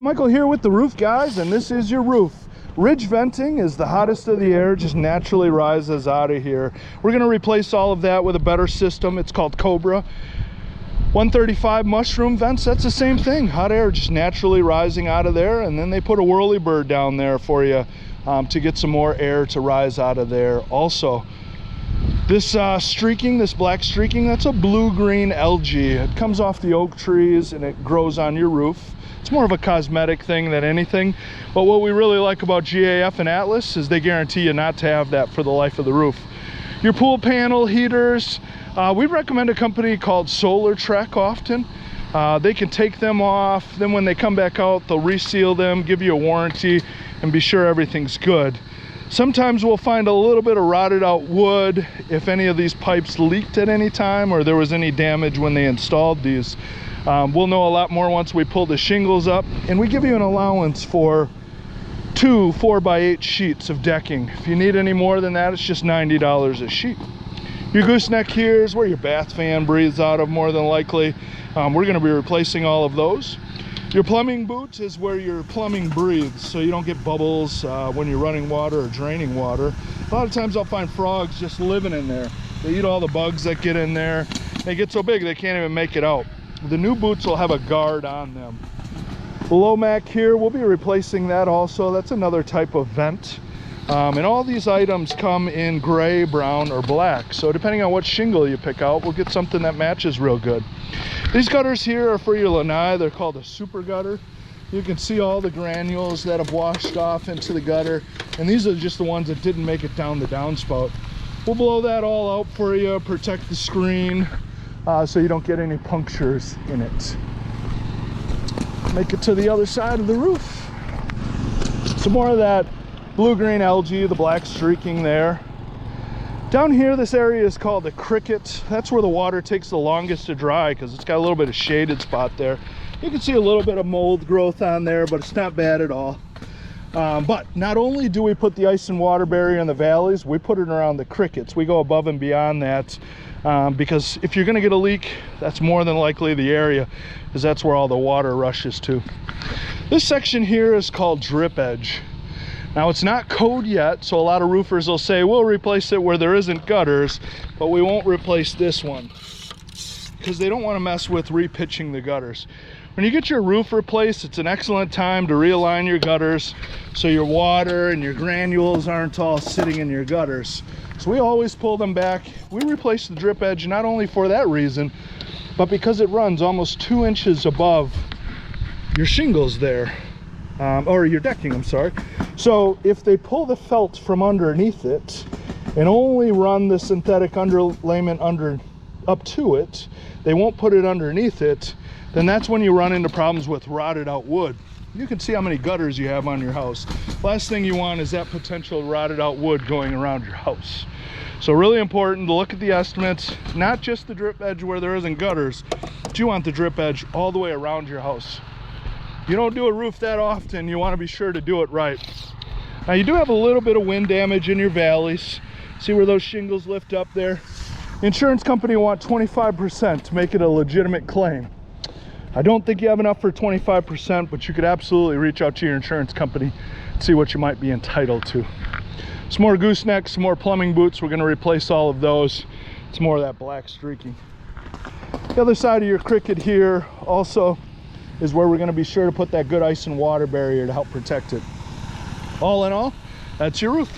Michael here with the roof guys, and this is your roof. Ridge venting is the hottest of the air, just naturally rises out of here. We're going to replace all of that with a better system. It's called Cobra. 135 mushroom vents, that's the same thing. Hot air just naturally rising out of there, and then they put a whirlybird down there for you to get some more air to rise out of there also. This streaking, this black streaking, that's a blue-green algae. It comes off the oak trees and it grows on your roof. It's more of a cosmetic thing than anything, but what we really like about GAF and Atlas is they guarantee you not to have that for the life of the roof. Your pool panel heaters, we recommend a company called Solar Trek often. They can take them off, then when they come back out, they'll reseal them, give you a warranty, and be sure everything's good. Sometimes we'll find a little bit of rotted out wood if any of these pipes leaked at any time or there was any damage when they installed these. We'll know a lot more once we pull the shingles up, and we give you an allowance for 2 4x8 sheets of decking. If you need any more than that, it's just $90 a sheet. Your gooseneck here is where your bath fan breathes out of, more than likely. We're going to be replacing all of those. Your plumbing boots is where your plumbing breathes, so you don't get bubbles when you're running water or draining water. A lot of times I'll find frogs just living in there. They eat all the bugs that get in there. They get so big they can't even make it out. The new boots will have a guard on them. The Lomac here, we'll be replacing that also. That's another type of vent. And all these items come in gray, brown, or black. So depending on what shingle you pick out, we'll get something that matches real good. These gutters here are for your lanai. They're called a super gutter. You can see all the granules that have washed off into the gutter. And these are just the ones that didn't make it down the downspout. We'll blow that all out for you, protect the screen, so you don't get any punctures in it. Make it to the other side of the roof. Some more of that blue-green algae, the black streaking there. Down here, this area is called the cricket. That's where the water takes the longest to dry because it's got a little bit of shaded spot there. You can see a little bit of mold growth on there, but it's not bad at all. But not only do we put the ice and water barrier in the valleys, we put it around the crickets. We go above and beyond that because if you're going to get a leak, that's more than likely the area, because that's where all the water rushes to. This section here is called drip edge. Now, it's not code yet, so a lot of roofers will say we'll replace it where there isn't gutters, but we won't replace this one because they don't want to mess with repitching the gutters. When you get your roof replaced, it's an excellent time to realign your gutters so your water and your granules aren't all sitting in your gutters. So we always pull them back. We replace the drip edge not only for that reason, but because it runs almost 2 inches above your shingles there, or your decking, I'm sorry. So if they pull the felt from underneath it and only run the synthetic underlayment up to it, they won't put it underneath it, then that's when you run into problems with rotted out wood. You can see how many gutters you have on your house. Last thing you want is that potential rotted out wood going around your house. So really important to look at the estimates, not just the drip edge where there isn't gutters, but you want the drip edge all the way around your house. You don't do a roof that often, you want to be sure to do it right. Now, you do have a little bit of wind damage in your valleys. See where those shingles lift up there? The insurance company will want 25% to make it a legitimate claim. I don't think you have enough for 25%, but you could absolutely reach out to your insurance company and see what you might be entitled to. Some more goosenecks, some more plumbing boots. We're going to replace all of those. It's more of that black streaking. The other side of your cricket here also is where we're going to be sure to put that good ice and water barrier to help protect it. All in all, that's your roof.